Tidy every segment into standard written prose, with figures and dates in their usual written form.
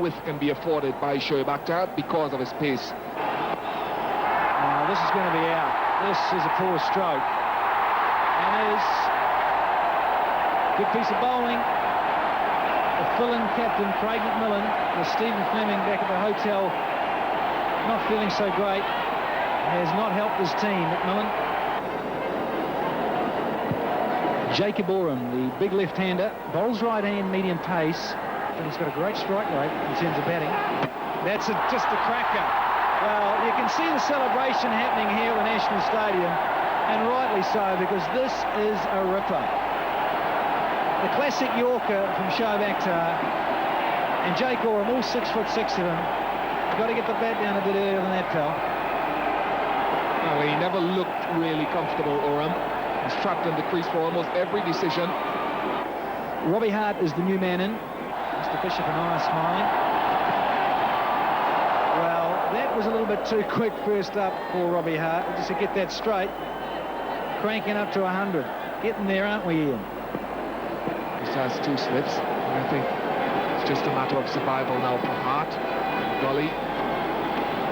width can be afforded by Shoaib Akhtar because of his pace. Now this is going to be out. This is a poor stroke. And it is a good piece of bowling. The fill-in captain, Craig McMillan, with Stephen Fleming back at the hotel, not feeling so great. Has not helped his team, McMillan. Jacob Oram, the big left-hander, bowls right-hand medium pace, but he's got a great strike rate in terms of batting. That's just a cracker. Well, you can see the celebration happening here at the National Stadium, and rightly so, because this is a ripper. The classic Yorker from Shoaib Akhtar and Jake Oram, all 6'6" of them. You've got to get the bat down a bit earlier than that, pal. Well, he never looked really comfortable, Oram. He's trapped in the crease for almost every decision. Robbie Hart is the new man in. Mr. Bishop and I are smiling. Well, that was a little bit too quick first up for Robbie Hart. Just to get that straight. Cranking up to 100. Getting there, aren't we, Ian? Just has 2 slips. And I think it's just a matter of survival now for Hart. Gully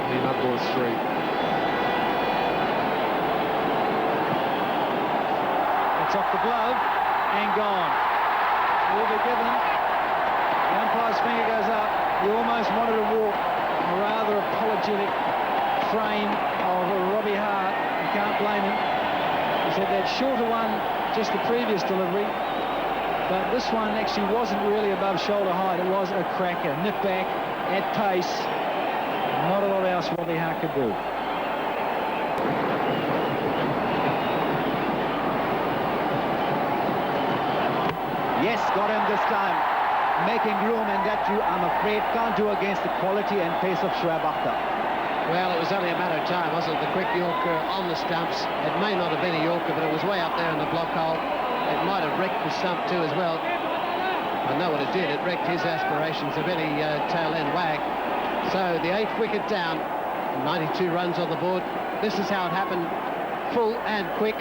may not go astray. It's off the glove and gone. Will be given. The umpire's finger goes up. He almost wanted to walk a rather apologetic frame of Robbie Hart. You can't blame him. He said that shorter one, just the previous delivery, but this one actually wasn't really above shoulder height. It was a cracker. Nip back at pace. Not a lot else Robbie Hart could do. Yes, got him this time. Making room, and that you, I'm afraid, can't do against the quality and pace of Shoaib Akhtar. Well, it was only a matter of time, wasn't it? The quick Yorker on the stumps. It may not have been a Yorker, but it was way up there in the block hole. It might have wrecked the stump too as well. I know what it did. It wrecked his aspirations of any tail-end wag. So the 8th wicket down, 92 runs on the board. This is how it happened. Full and quick.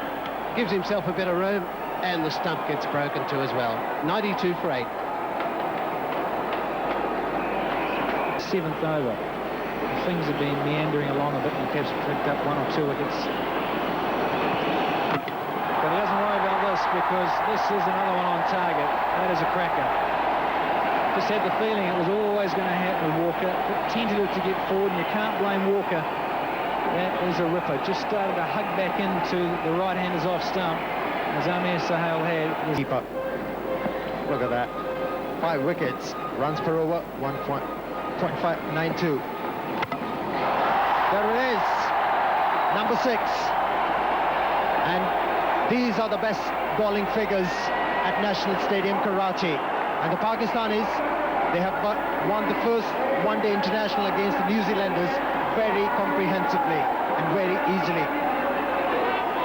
Gives himself a bit of room. And the stump gets broken too as well. 92 for 8. 7th over. Things have been meandering along a bit, and perhaps picked up 1 or 2 wickets. But he doesn't worry about this, because this is another one on target. That is a cracker. Just had the feeling it was always going to happen with Walker. Bit tentative to get forward, and you can't blame Walker. That is a ripper. Just started to hug back into the right-handers off stump. As Amir Sahel had. Keeper. Look at that. 5 wickets. Runs per over, 1.592. There it is. Number 6. And these are the best bowling figures at National Stadium, Karachi. And the Pakistanis, they have won the first one-day international against the New Zealanders very comprehensively and very easily.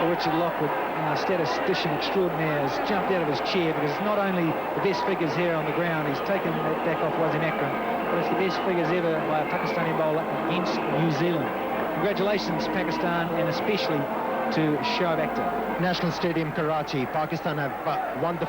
Richard Lockwood, statistician extraordinaire, has jumped out of his chair, because it's not only the best figures here on the ground. He's taken that back off Wasim Akram, but it's the best figures ever by a Pakistani bowler against New Zealand. Congratulations, Pakistan, and especially to Shoaib Akhtar. National Stadium, Karachi. Pakistan have won the